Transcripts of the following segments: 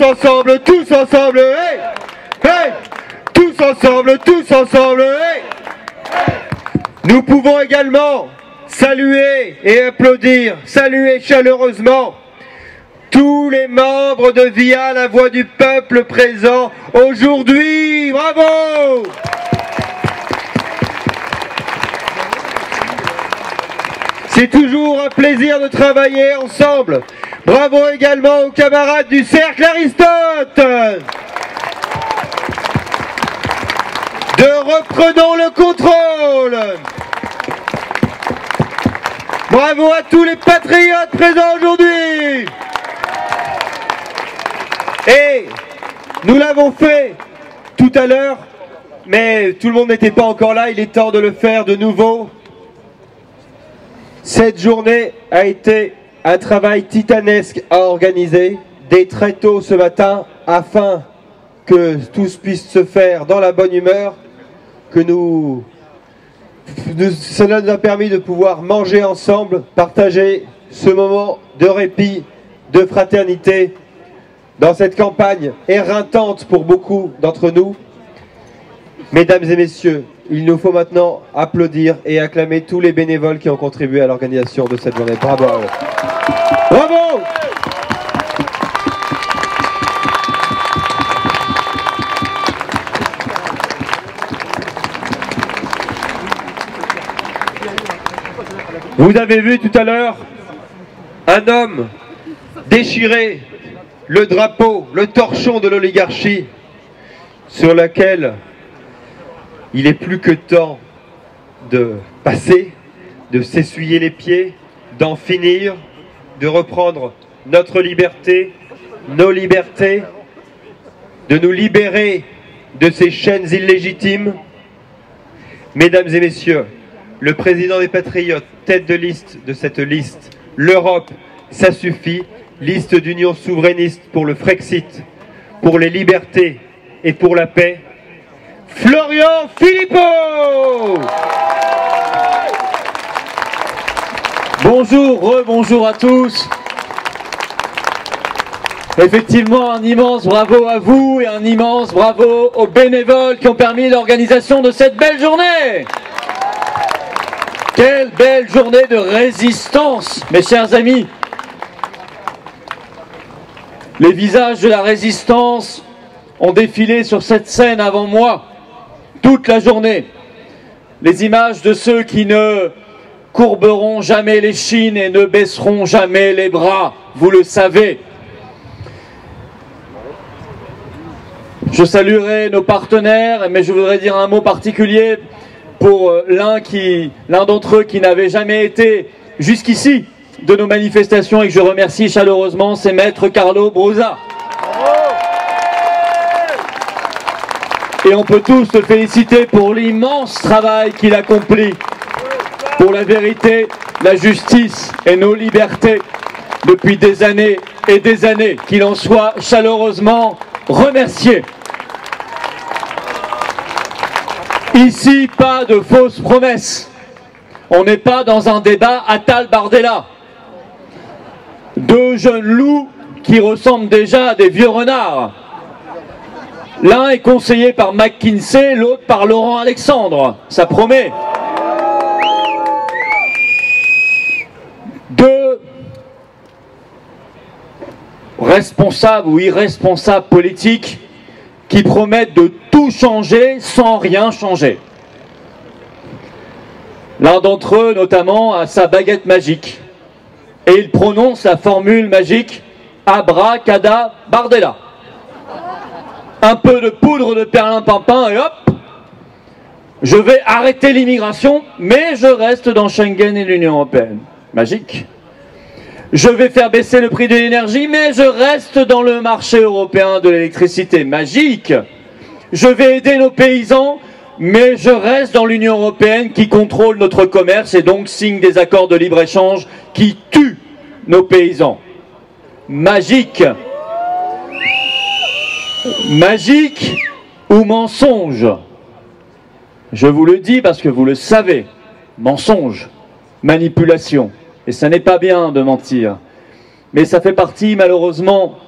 hey, hey, tous ensemble, hey. Nous pouvons également saluer et applaudir, saluer chaleureusement tous les membres de VIA, la voix du peuple présents aujourd'hui. Bravo! C'est toujours un plaisir de travailler ensemble. Bravo également aux camarades du Cercle Aristote. De Reprenons le contrôle. Bravo à tous les patriotes présents aujourd'hui. Et nous l'avons fait tout à l'heure, mais tout le monde n'était pas encore là, il est temps de le faire de nouveau. Cette journée a été un travail titanesque à organiser dès très tôt ce matin afin que tous puissent se faire dans la bonne humeur, que cela nous a permis de pouvoir manger ensemble, partager ce moment de répit, de fraternité dans cette campagne éreintante pour beaucoup d'entre nous. Mesdames et messieurs, il nous faut maintenant applaudir et acclamer tous les bénévoles qui ont contribué à l'organisation de cette journée. Bravo à eux. Bravo! Vous avez vu tout à l'heure un homme déchirer le drapeau, le torchon de l'oligarchie sur lequel il est plus que temps de passer, de s'essuyer les pieds, d'en finir, de reprendre notre liberté, nos libertés, de nous libérer de ces chaînes illégitimes. Mesdames et messieurs, le président des Patriotes, tête de liste de cette liste, l'Europe, ça suffit, liste d'union souverainiste pour le Frexit, pour les libertés et pour la paix, Florian Philippot. Bonjour, rebonjour à tous. Effectivement, un immense bravo à vous et un immense bravo aux bénévoles qui ont permis l'organisation de cette belle journée. Quelle belle journée de résistance, mes chers amis. Les visages de la résistance ont défilé sur cette scène avant moi toute la journée. Les images de ceux qui ne courberont jamais les chines et ne baisseront jamais les bras, vous le savez. Je saluerai nos partenaires, mais je voudrais dire un mot particulier pour l'un d'entre eux qui n'avait jamais été jusqu'ici de nos manifestations et que je remercie chaleureusement, c'est Maître Carlo Brosa. Et on peut tous le féliciter pour l'immense travail qu'il accomplit pour la vérité, la justice et nos libertés depuis des années et des années. Qu'il en soit chaleureusement remercié. Ici, pas de fausses promesses. On n'est pas dans un débat Attal-Bardella. Deux jeunes loups qui ressemblent déjà à des vieux renards. L'un est conseillé par McKinsey, l'autre par Laurent Alexandre. Ça promet. Deux responsables ou irresponsables politiques qui promettent de tout changer sans rien changer. L'un d'entre eux, notamment, a sa baguette magique. Et il prononce la formule magique Abracadabardella. Un peu de poudre de perlimpinpin et hop, je vais arrêter l'immigration, mais je reste dans Schengen et l'Union européenne. Magique. Je vais faire baisser le prix de l'énergie, mais je reste dans le marché européen de l'électricité. Magique. Je vais aider nos paysans, mais je reste dans l'Union européenne qui contrôle notre commerce et donc signe des accords de libre-échange qui tuent nos paysans. Magique. Magique ou mensonge? Je vous le dis parce que vous le savez. Mensonge, manipulation. Et ça n'est pas bien de mentir. Mais ça fait partie malheureusement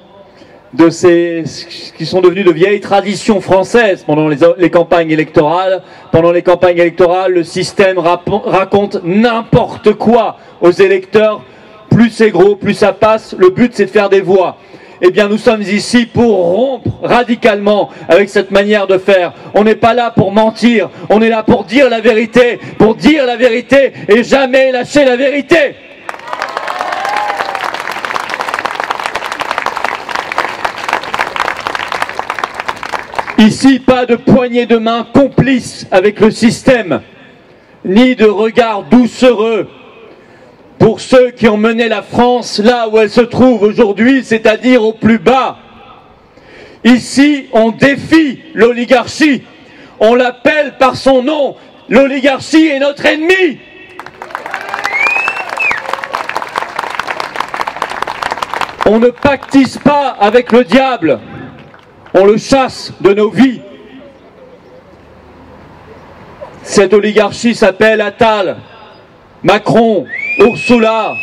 qui sont devenus de vieilles traditions françaises pendant les campagnes électorales. Pendant les campagnes électorales, le système raconte n'importe quoi aux électeurs. Plus c'est gros, plus ça passe. Le but, c'est de faire des voix. Eh bien, nous sommes ici pour rompre radicalement avec cette manière de faire. On n'est pas là pour mentir, on est là pour dire la vérité et jamais lâcher la vérité. Ici, pas de poignée de main complice avec le système, ni de regard doucereux pour ceux qui ont mené la France là où elle se trouve aujourd'hui, c'est-à-dire au plus bas. Ici, on défie l'oligarchie, on l'appelle par son nom, l'oligarchie est notre ennemi. On ne pactise pas avec le diable, on le chasse de nos vies. Cette oligarchie s'appelle Attal, Macron, Ursula,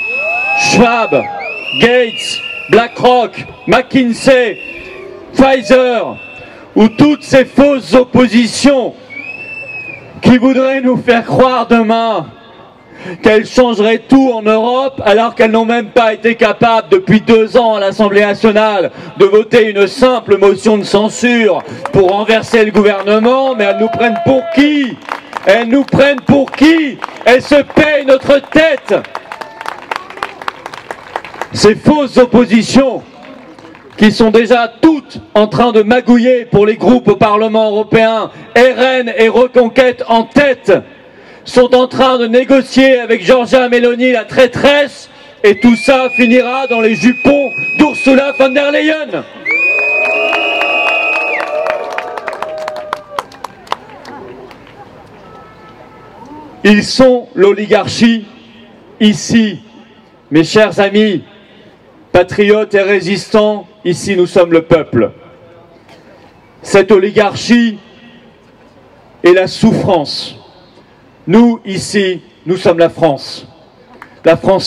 Schwab, Gates, BlackRock, McKinsey, Pfizer, ou toutes ces fausses oppositions qui voudraient nous faire croire demain qu'elles changeraient tout en Europe alors qu'elles n'ont même pas été capables depuis 2 ans à l'Assemblée nationale de voter une simple motion de censure pour renverser le gouvernement. Mais elles nous prennent pour qui? Elles nous prennent pour qui? Elles se payent notre tête. Ces fausses oppositions qui sont déjà toutes en train de magouiller pour les groupes au Parlement européen, RN et Reconquête en tête, sont en train de négocier avec Giorgia Meloni, la traîtresse, et tout ça finira dans les jupons d'Ursula von der Leyen. Ils sont l'oligarchie ici, mes chers amis, patriotes et résistants, ici nous sommes le peuple. Cette oligarchie est la souffrance. Nous, ici, nous sommes la France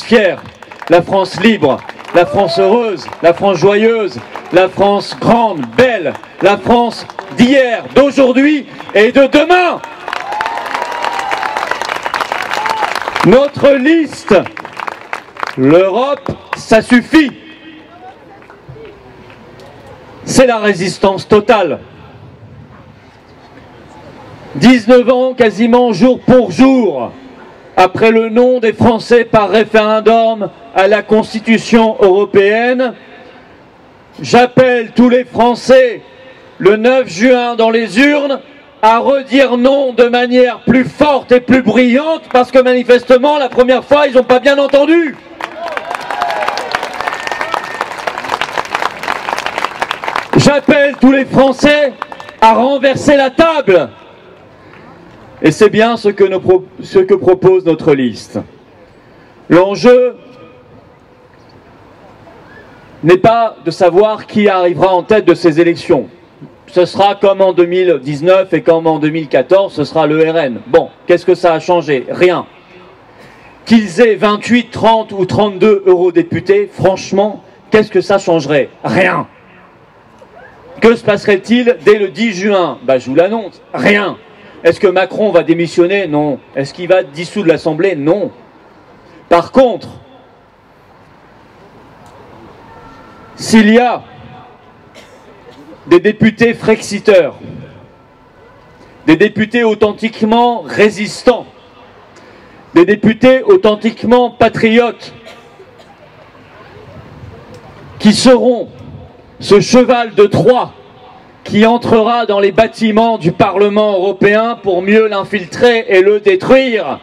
fière, la France libre, la France heureuse, la France joyeuse, la France grande, belle, la France d'hier, d'aujourd'hui et de demain. Notre liste, l'Europe, ça suffit. C'est la résistance totale. 19 ans, quasiment jour pour jour, après le non des Français par référendum à la Constitution européenne, j'appelle tous les Français le 9 juin dans les urnes à redire non de manière plus forte et plus brillante parce que manifestement, la première fois, ils n'ont pas bien entendu. J'appelle tous les Français à renverser la table. Et c'est bien ce que propose notre liste. L'enjeu n'est pas de savoir qui arrivera en tête de ces élections. Ce sera comme en 2019 et comme en 2014, ce sera le RN. Bon, qu'est-ce que ça a changé? Rien. Qu'ils aient 28, 30 ou 32 eurodéputés, franchement, qu'est-ce que ça changerait? Rien. Que se passerait-il dès le 10 juin? Je vous l'annonce, rien. Est-ce que Macron va démissionner? Non. Est-ce qu'il va dissoudre l'Assemblée? Non. Par contre, s'il y a des députés frexiteurs, des députés authentiquement résistants, des députés authentiquement patriotes, qui seront ce cheval de Troie qui entrera dans les bâtiments du Parlement européen pour mieux l'infiltrer et le détruire.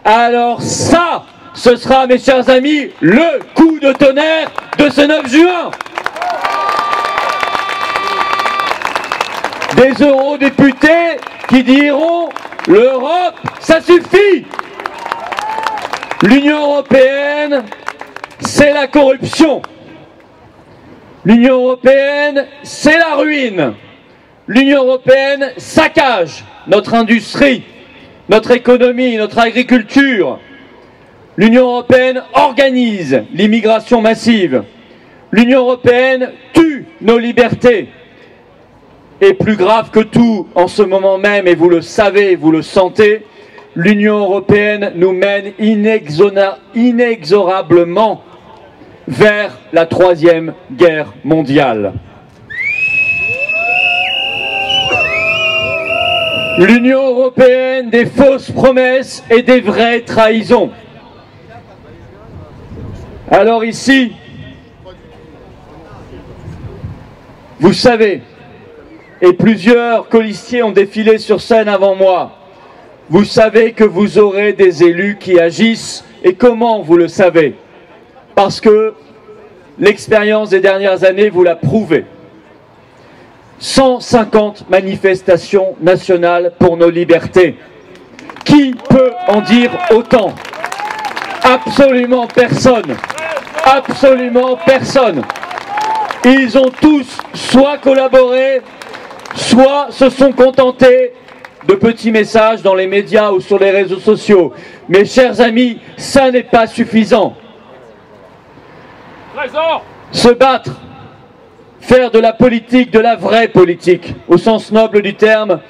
Alors ça, ce sera, mes chers amis, le coup de tonnerre de ce 9 juin. Des eurodéputés qui diront « L'Europe, ça suffit !» L'Union européenne, c'est la corruption. L'Union européenne, c'est la ruine. L'Union européenne saccage notre industrie, notre économie, notre agriculture. L'Union européenne organise l'immigration massive. L'Union européenne tue nos libertés. Et plus grave que tout, en ce moment même, et vous le savez, vous le sentez, l'Union européenne nous mène inexorablement vers la Troisième Guerre mondiale. L'Union européenne des fausses promesses et des vraies trahisons. Alors ici, vous savez, et plusieurs colistiers ont défilé sur scène avant moi, vous savez que vous aurez des élus qui agissent. Et comment vous le savez? Parce que l'expérience des dernières années vous l'a prouvé. 150 manifestations nationales pour nos libertés. Qui peut en dire autant? Absolument personne. Absolument personne. Ils ont tous soit collaboré, soit se sont contentés de petits messages dans les médias ou sur les réseaux sociaux. Mes chers amis, ça n'est pas suffisant. Se battre, faire de la politique, de la vraie politique, au sens noble du terme,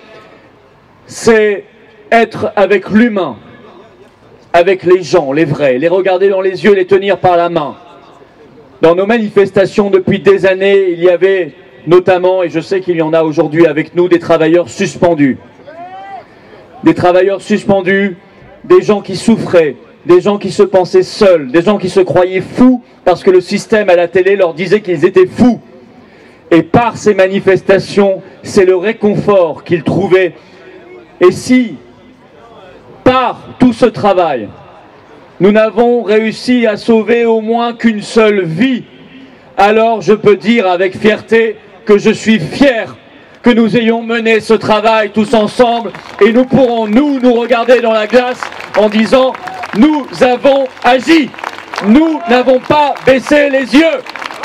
c'est être avec l'humain, avec les gens, les vrais, les regarder dans les yeux, les tenir par la main. Dans nos manifestations depuis des années, il y avait notamment, et je sais qu'il y en a aujourd'hui avec nous, des travailleurs suspendus. Des travailleurs suspendus, des gens qui souffraient, des gens qui se pensaient seuls, des gens qui se croyaient fous parce que le système à la télé leur disait qu'ils étaient fous. Et par ces manifestations, c'est le réconfort qu'ils trouvaient. Et si, par tout ce travail, nous n'avons réussi à sauver au moins qu'une seule vie, alors je peux dire avec fierté que je suis fier que nous ayons mené ce travail tous ensemble et nous pourrons nous regarder dans la glace en disant « Nous avons agi, nous n'avons pas baissé les yeux,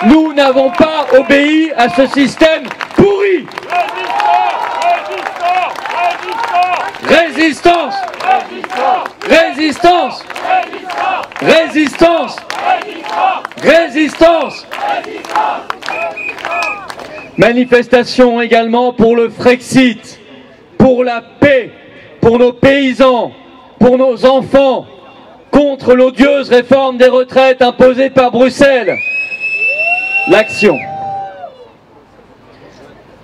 nous n'avons pas obéi à ce système pourri ». Résistance! Résistance! Résistance! Résistance! Manifestation également pour le Frexit, pour la paix, pour nos paysans, pour nos enfants, contre l'odieuse réforme des retraites imposée par Bruxelles. L'action.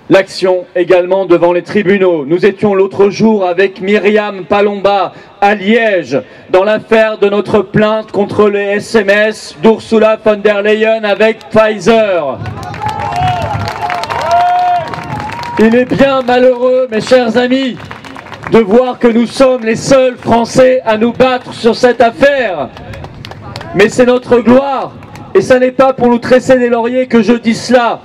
L'action également devant les tribunaux. Nous étions l'autre jour avec Myriam Palomba à Liège dans l'affaire de notre plainte contre les SMS d'Ursula von der Leyen avec Pfizer. Il est bien malheureux, mes chers amis, de voir que nous sommes les seuls Français à nous battre sur cette affaire. Mais c'est notre gloire, et ce n'est pas pour nous tresser des lauriers que je dis cela.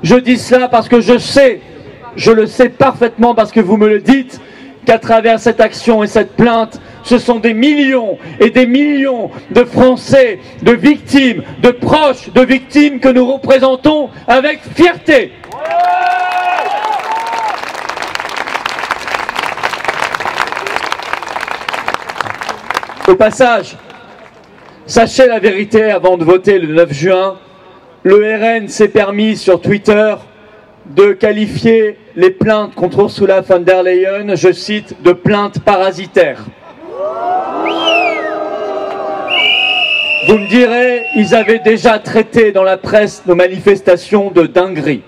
Je dis cela parce que je le sais parfaitement parce que vous me le dites, qu'à travers cette action et cette plainte, ce sont des millions et des millions de Français, de victimes, de proches de victimes que nous représentons avec fierté. Au passage, sachez la vérité avant de voter le 9 juin, le RN s'est permis sur Twitter de qualifier les plaintes contre Ursula von der Leyen, je cite, de plaintes parasitaires. Vous me direz, ils avaient déjà traité dans la presse nos manifestations de dinguerie.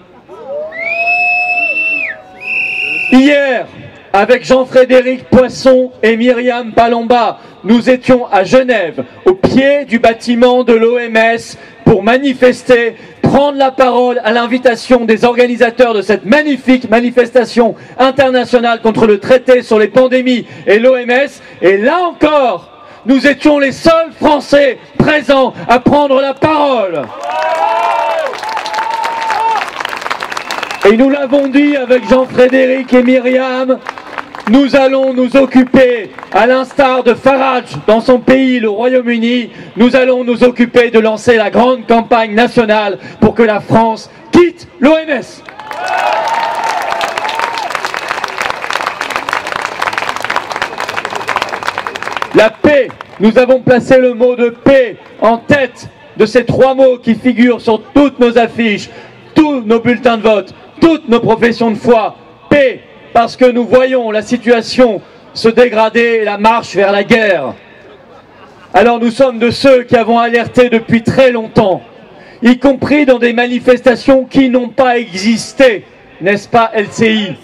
Hier, avec Jean-Frédéric Poisson et Myriam Palomba, nous étions à Genève, au pied du bâtiment de l'OMS, pour manifester, prendre la parole à l'invitation des organisateurs de cette magnifique manifestation internationale contre le traité sur les pandémies et l'OMS. Et là encore, nous étions les seuls Français présents à prendre la parole. Et nous l'avons dit avec Jean-Frédéric et Myriam, nous allons nous occuper, à l'instar de Farage dans son pays, le Royaume-Uni, nous allons nous occuper de lancer la grande campagne nationale pour que la France quitte l'OMS. La paix, nous avons placé le mot de paix en tête de ces trois mots qui figurent sur toutes nos affiches. Tout tous nos bulletins de vote, toutes nos professions de foi. Paix, parce que nous voyons la situation se dégrader et la marche vers la guerre. Alors nous sommes de ceux qui avons alerté depuis très longtemps, y compris dans des manifestations qui n'ont pas existé, n'est-ce pas LCI?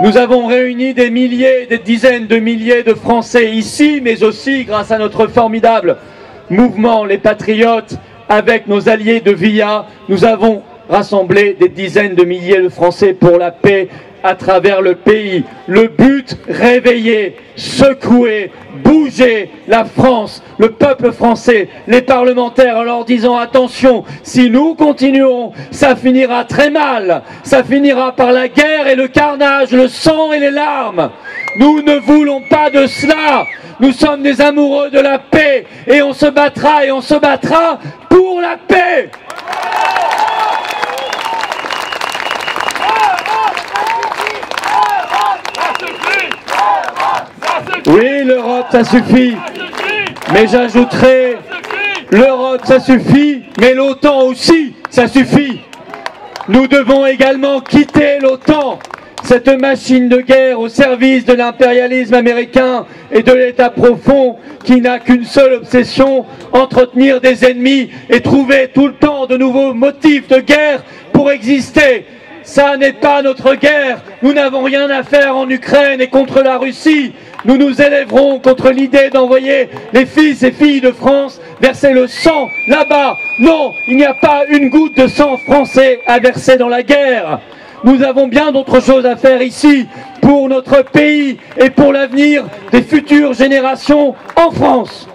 Nous avons réuni des milliers, des dizaines de milliers de Français ici, mais aussi grâce à notre formidable mouvement, les Patriotes, avec nos alliés de VIA, nous avons rassemblé des dizaines de milliers de Français pour la paix à travers le pays. Le but, réveiller, secouer, bouger la France, le peuple français, les parlementaires en leur disant attention, si nous continuons, ça finira très mal, ça finira par la guerre et le carnage, le sang et les larmes. Nous ne voulons pas de cela. Nous sommes des amoureux de la paix et on se battra pour la paix. Oui, l'Europe, ça suffit. Mais j'ajouterai, l'Europe, ça suffit, mais l'OTAN aussi, ça suffit. Nous devons également quitter l'OTAN, cette machine de guerre au service de l'impérialisme américain et de l'État profond qui n'a qu'une seule obsession, entretenir des ennemis et trouver tout le temps de nouveaux motifs de guerre pour exister. Ça n'est pas notre guerre. Nous n'avons rien à faire en Ukraine et contre la Russie. Nous nous élèverons contre l'idée d'envoyer les fils et filles de France verser le sang là-bas. Non, il n'y a pas une goutte de sang français à verser dans la guerre. Nous avons bien d'autres choses à faire ici pour notre pays et pour l'avenir des futures générations en France.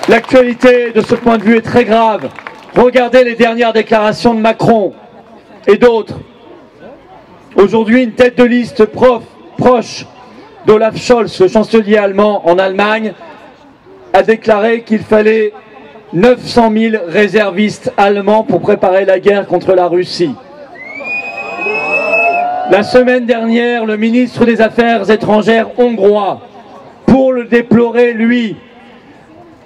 L'actualité de ce point de vue est très grave. Regardez les dernières déclarations de Macron et d'autres. Aujourd'hui, une tête de liste proche d'Olaf Scholz, le chancelier allemand en Allemagne, a déclaré qu'il fallait 900 000 réservistes allemands pour préparer la guerre contre la Russie. La semaine dernière, le ministre des Affaires étrangères hongrois, pour le déplorer, lui,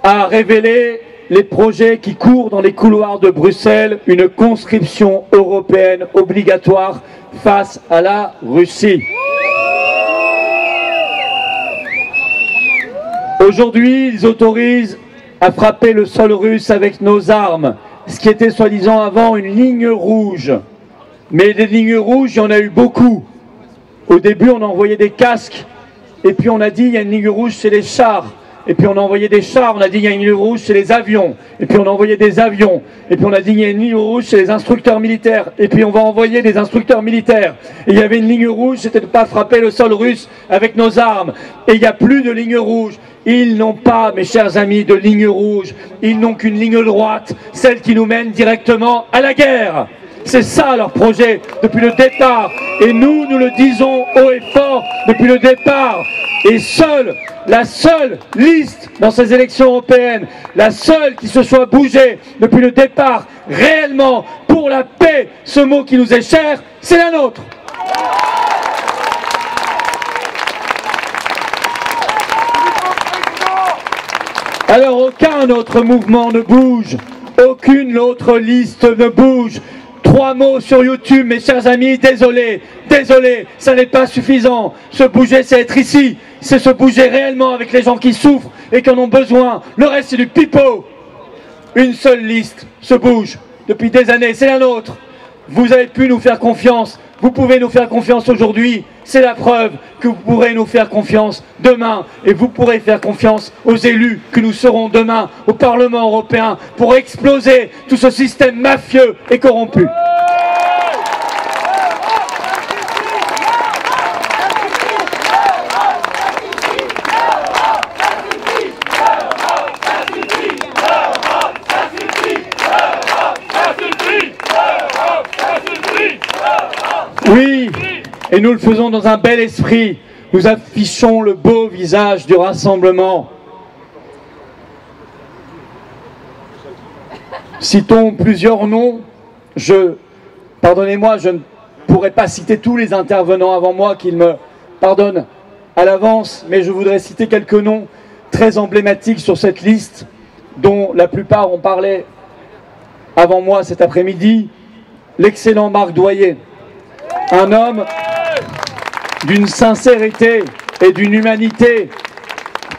a révélé les projets qui courent dans les couloirs de Bruxelles, une conscription européenne obligatoire face à la Russie. Aujourd'hui, ils autorisent à frapper le sol russe avec nos armes, ce qui était soi-disant avant une ligne rouge. Mais des lignes rouges, il y en a eu beaucoup. Au début, on envoyait des casques, et puis on a dit il y a une ligne rouge, c'est les chars. Et puis on a envoyé des chars, on a dit il y a une ligne rouge, c'est les avions. Et puis on a envoyé des avions. Et puis on a dit il y a une ligne rouge, c'est les instructeurs militaires. Et puis on va envoyer des instructeurs militaires. Et il y avait une ligne rouge, c'était de ne pas frapper le sol russe avec nos armes. Et il n'y a plus de ligne rouge. Ils n'ont pas, mes chers amis, de ligne rouge. Ils n'ont qu'une ligne droite, celle qui nous mène directement à la guerre. C'est ça leur projet depuis le départ. Et nous, nous le disons haut et fort depuis le départ. Et la seule liste dans ces élections européennes, la seule qui se soit bougée depuis le départ, réellement pour la paix, ce mot qui nous est cher, c'est la nôtre. Alors aucun autre mouvement ne bouge, aucune autre liste ne bouge. 3 mots sur YouTube, mes chers amis, désolé, ça n'est pas suffisant. Se bouger, c'est être ici, c'est se bouger réellement avec les gens qui souffrent et qui en ont besoin. Le reste, c'est du pipeau. Une seule liste se bouge depuis des années, c'est la nôtre. Vous avez pu nous faire confiance, vous pouvez nous faire confiance aujourd'hui. C'est la preuve que vous pourrez nous faire confiance demain et vous pourrez faire confiance aux élus que nous serons demain au Parlement européen pour exploser tout ce système mafieux et corrompu. Oui, et nous le faisons dans un bel esprit. Nous affichons le beau visage du rassemblement. Citons plusieurs noms. Pardonnez-moi, je ne pourrais pas citer tous les intervenants avant moi, qu'ils me pardonnent à l'avance, mais je voudrais citer quelques noms. très emblématique sur cette liste, dont la plupart ont parlé avant moi cet après-midi, l'excellent Marc Doyer. Un homme d'une sincérité et d'une humanité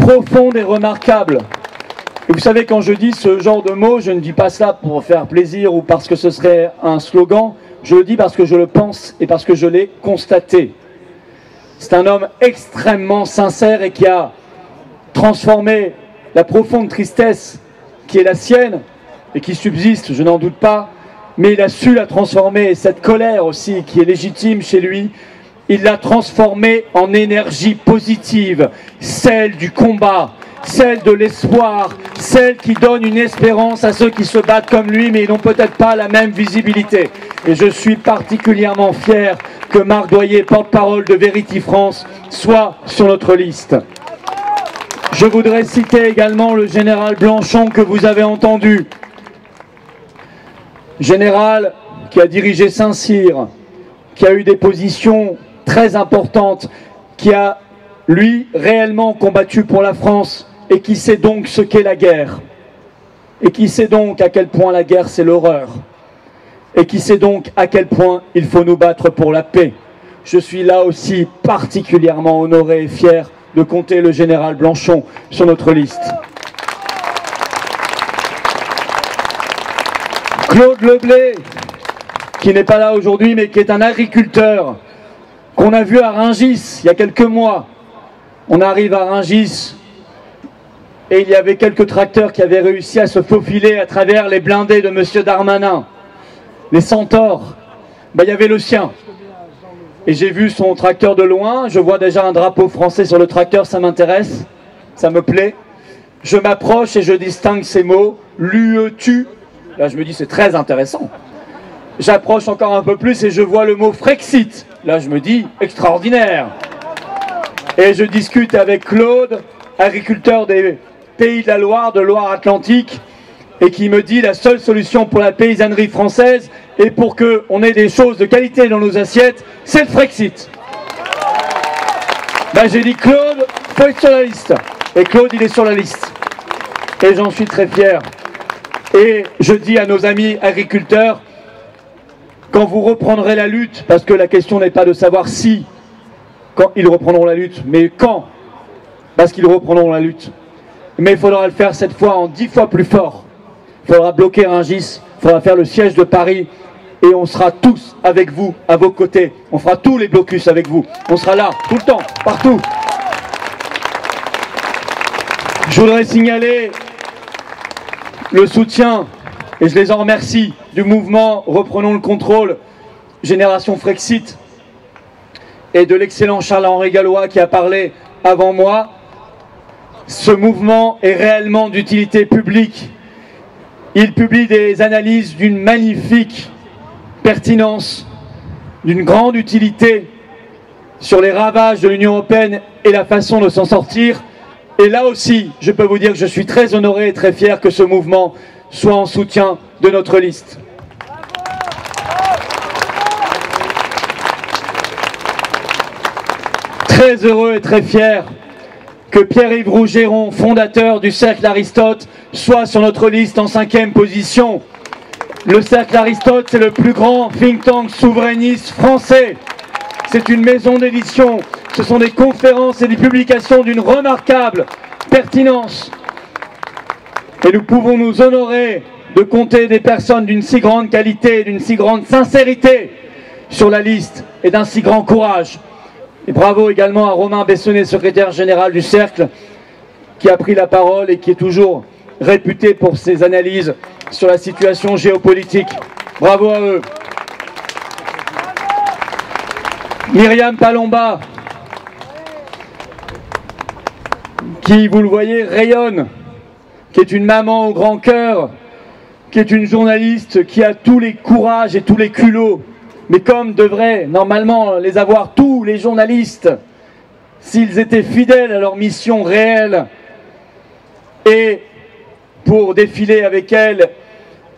profonde et remarquable. Et vous savez, quand je dis ce genre de mots, je ne dis pas cela pour faire plaisir ou parce que ce serait un slogan, je le dis parce que je le pense et parce que je l'ai constaté. C'est un homme extrêmement sincère et qui a transformé la profonde tristesse qui est la sienne et qui subsiste, je n'en doute pas, mais il a su la transformer, et cette colère aussi qui est légitime chez lui, il l'a transformée en énergie positive, celle du combat, celle de l'espoir, celle qui donne une espérance à ceux qui se battent comme lui, mais ils n'ont peut-être pas la même visibilité. Et je suis particulièrement fier que Marc Doyer, porte-parole de Verity France, soit sur notre liste. Je voudrais citer également le général Blanchon que vous avez entendu. Général qui a dirigé Saint-Cyr, qui a eu des positions très importantes, qui a, lui, réellement combattu pour la France et qui sait donc ce qu'est la guerre. Et qui sait donc à quel point la guerre c'est l'horreur. Et qui sait donc à quel point il faut nous battre pour la paix. Je suis là aussi particulièrement honoré et fier de compter le général Blanchon sur notre liste. Claude Leblé, qui n'est pas là aujourd'hui, mais qui est un agriculteur, qu'on a vu à Rungis il y a quelques mois. On arrive à Rungis et il y avait quelques tracteurs qui avaient réussi à se faufiler à travers les blindés de M. Darmanin. Les centaures, il y avait le sien. Et j'ai vu son tracteur de loin, je vois déjà un drapeau français sur le tracteur, ça m'intéresse, ça me plaît. Je m'approche et je distingue ces mots, l'UE tue. Là je me dis c'est très intéressant. J'approche encore un peu plus et je vois le mot Frexit. Là je me dis extraordinaire. Et je discute avec Claude, agriculteur des Pays de la Loire, de Loire-Atlantique, et qui me dit la seule solution pour la paysannerie française et pour qu'on ait des choses de qualité dans nos assiettes, c'est le Frexit. J'ai dit Claude, faut être sur la liste. Et Claude il est sur la liste. Et j'en suis très fier. Et je dis à nos amis agriculteurs, quand vous reprendrez la lutte, parce que la question n'est pas de savoir si, quand ils reprendront la lutte, mais quand, parce qu'ils reprendront la lutte. Mais il faudra le faire cette fois en 10 fois plus fort. Il faudra bloquer Rungis, il faudra faire le siège de Paris, et on sera tous avec vous, à vos côtés. On fera tous les blocus avec vous. On sera là, tout le temps, partout. Je voudrais signaler le soutien, et je les en remercie, du mouvement Reprenons le contrôle, Génération Frexit, et de l'excellent Charles-Henri Gallois qui a parlé avant moi. Ce mouvement est réellement d'utilité publique. Il publie des analyses d'une magnifique pertinence, d'une grande utilité sur les ravages de l'Union européenne et la façon de s'en sortir. Et là aussi, je peux vous dire que je suis très honoré et très fier que ce mouvement soit en soutien de notre liste. Très heureux et très fier que Pierre-Yves Rougeron, fondateur du Cercle Aristote, soit sur notre liste en 5e position. Le Cercle Aristote, c'est le plus grand think tank souverainiste français. C'est une maison d'édition. Ce sont des conférences et des publications d'une remarquable pertinence. Et nous pouvons nous honorer de compter des personnes d'une si grande qualité, d'une si grande sincérité sur la liste et d'un si grand courage. Et bravo également à Romain Bessonnet, secrétaire général du Cercle, qui a pris la parole et qui est toujours réputé pour ses analyses sur la situation géopolitique. Bravo à eux. Myriam Palomba, qui, vous le voyez, rayonne, qui est une maman au grand cœur, qui est une journaliste qui a tous les courages et tous les culots, mais comme devraient normalement les avoir tous les journalistes, s'ils étaient fidèles à leur mission réelle, et pour défiler avec elle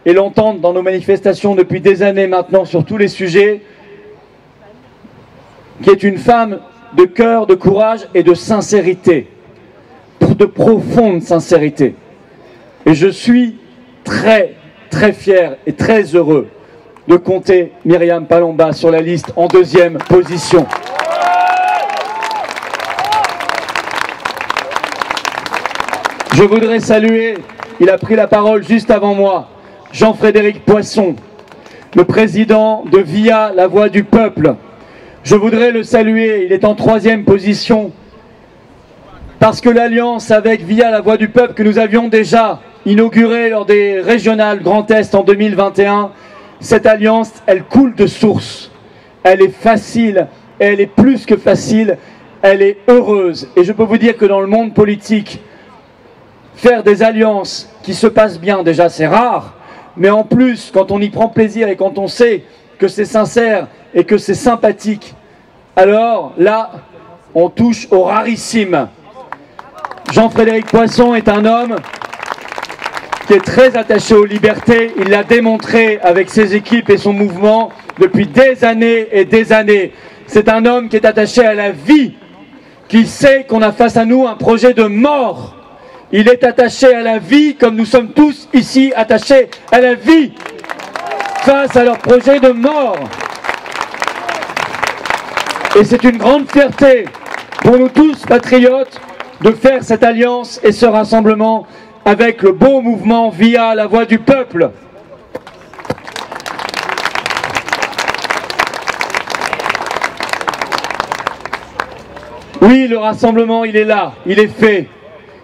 et l'entendre dans nos manifestations depuis des années maintenant sur tous les sujets, qui est une femme de cœur, de courage et de sincérité. Pour montre de profonde sincérité. Et je suis très, très fier et très heureux de compter Myriam Palomba sur la liste en deuxième position. Je voudrais saluer, il a pris la parole juste avant moi, Jean-Frédéric Poisson, le président de VIA, la voix du peuple. Je voudrais le saluer, il est en troisième position, parce que l'alliance avec VIA, la voix du peuple, que nous avions déjà inaugurée lors des régionales Grand Est en 2021, cette alliance, elle coule de source. Elle est facile, elle est plus que facile, elle est heureuse. Et je peux vous dire que dans le monde politique, faire des alliances qui se passent bien, déjà c'est rare, mais en plus, quand on y prend plaisir et quand on sait que c'est sincère et que c'est sympathique, alors là, on touche au rarissime. Jean-Frédéric Poisson est un homme qui est très attaché aux libertés. Il l'a démontré avec ses équipes et son mouvement depuis des années et des années. C'est un homme qui est attaché à la vie, qui sait qu'on a face à nous un projet de mort. Il est attaché à la vie comme nous sommes tous ici attachés à la vie face à leur projet de mort. Et c'est une grande fierté pour nous tous patriotes de faire cette alliance et ce rassemblement avec le beau mouvement VIA, la voix du peuple. Oui, le rassemblement, il est là, il est fait.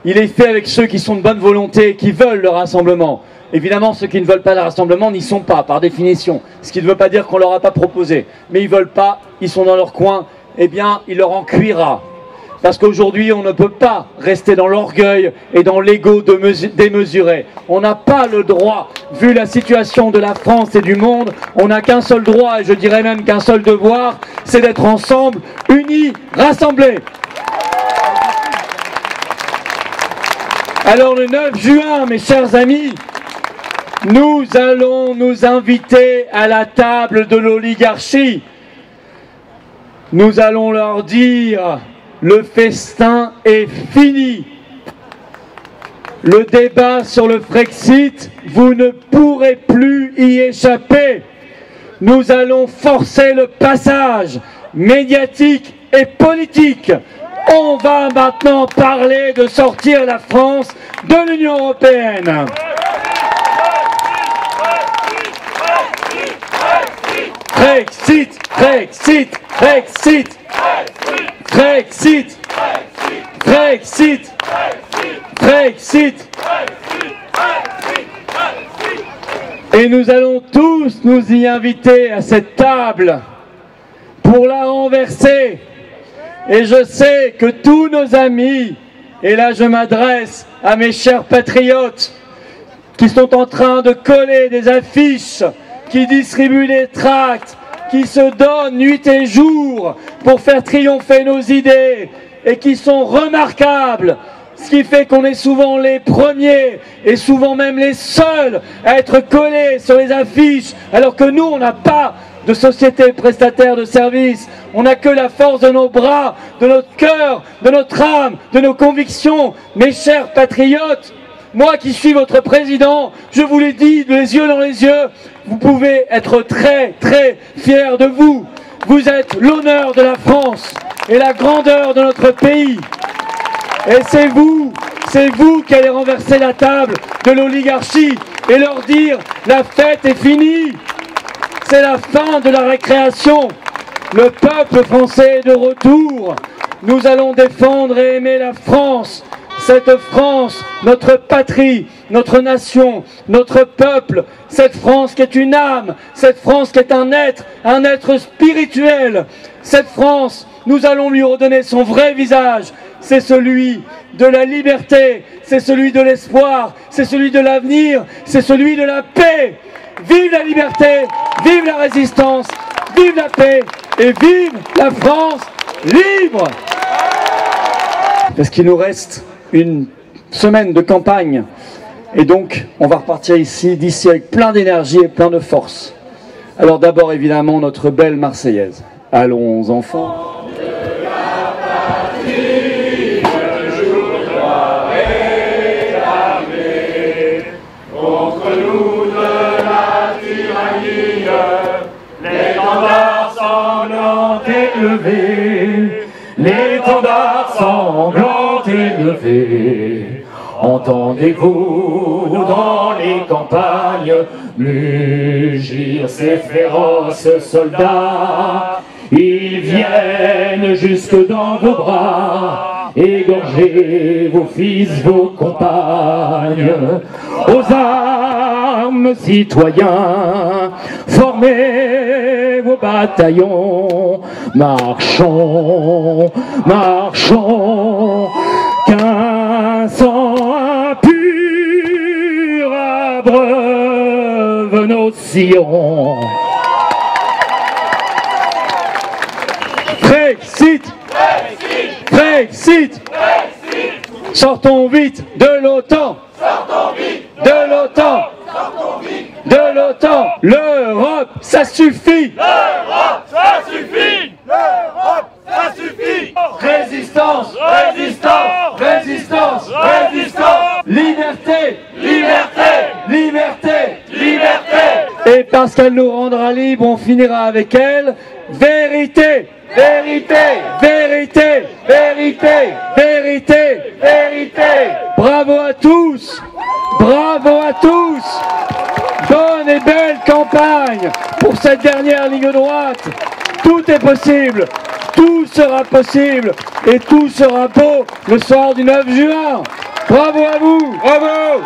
Il est fait avec ceux qui sont de bonne volonté, qui veulent le rassemblement. Évidemment, ceux qui ne veulent pas le rassemblement n'y sont pas, par définition. Ce qui ne veut pas dire qu'on ne leur a pas proposé. Mais ils ne veulent pas, ils sont dans leur coin, eh bien, il leur en cuira. Parce qu'aujourd'hui, on ne peut pas rester dans l'orgueil et dans l'ego démesuré. On n'a pas le droit, vu la situation de la France et du monde, on n'a qu'un seul droit, et je dirais même qu'un seul devoir, c'est d'être ensemble, unis, rassemblés. Alors le 9 juin, mes chers amis, nous allons nous inviter à la table de l'oligarchie. Nous allons leur dire... Le festin est fini. Le débat sur le Frexit, vous ne pourrez plus y échapper. Nous allons forcer le passage médiatique et politique. On va maintenant parler de sortir la France de l'Union européenne. Frexit, Frexit, Frexit. Frexit, Frexit, Frexit. Et nous allons tous nous y inviter à cette table pour la renverser. Et je sais que tous nos amis, et là je m'adresse à mes chers patriotes, qui sont en train de coller des affiches, qui distribuent des tracts, qui se donnent nuit et jour pour faire triompher nos idées et qui sont remarquables, ce qui fait qu'on est souvent les premiers et souvent même les seuls à être collés sur les affiches, alors que nous on n'a pas de société prestataire de services, on n'a que la force de nos bras, de notre cœur, de notre âme, de nos convictions. Mes chers patriotes, moi qui suis votre président, je vous l'ai dit les yeux dans les yeux, vous pouvez être très très fiers de vous. Vous êtes l'honneur de la France et la grandeur de notre pays. Et c'est vous qui allez renverser la table de l'oligarchie et leur dire la fête est finie. C'est la fin de la récréation. Le peuple français est de retour. Nous allons défendre et aimer la France. Cette France, notre patrie, notre nation, notre peuple, cette France qui est une âme, cette France qui est un être spirituel. Cette France, nous allons lui redonner son vrai visage. C'est celui de la liberté, c'est celui de l'espoir, c'est celui de l'avenir, c'est celui de la paix. Vive la liberté, vive la résistance, vive la paix et vive la France libre. Parce qu'il nous reste une semaine de campagne et donc on va repartir d'ici avec plein d'énergie et plein de force. Alors d'abord évidemment notre belle Marseillaise. Allons enfants. De la patrie, je crois. Rendez-vous dans les campagnes, mugir ces féroces soldats. Ils viennent jusque dans vos bras, égorger vos fils, vos compagnes. Aux armes, citoyens, formez vos bataillons. Marchons, marchons, qu'un sang impur abreuve nos sillons. Brexit, Brexit, Brexit, Brexit. Sortons vite de l'OTAN, sortons vite de l'OTAN, sortons vite de l'OTAN. L'Europe, ça suffit. L'Europe, ça suffit. L'Europe, ça suffit. Résistance, résistance, résistance, résistance. Liberté, liberté, liberté, liberté. Et parce qu'elle nous rendra libres, on finira avec elle. Vérité, vérité, vérité, vérité, vérité, vérité. Bravo à tous, bravo à tous. Bonne et belle campagne pour cette dernière ligne droite. Tout est possible, tout sera possible et tout sera beau le soir du 9 juin. Bravo à vous, bravo.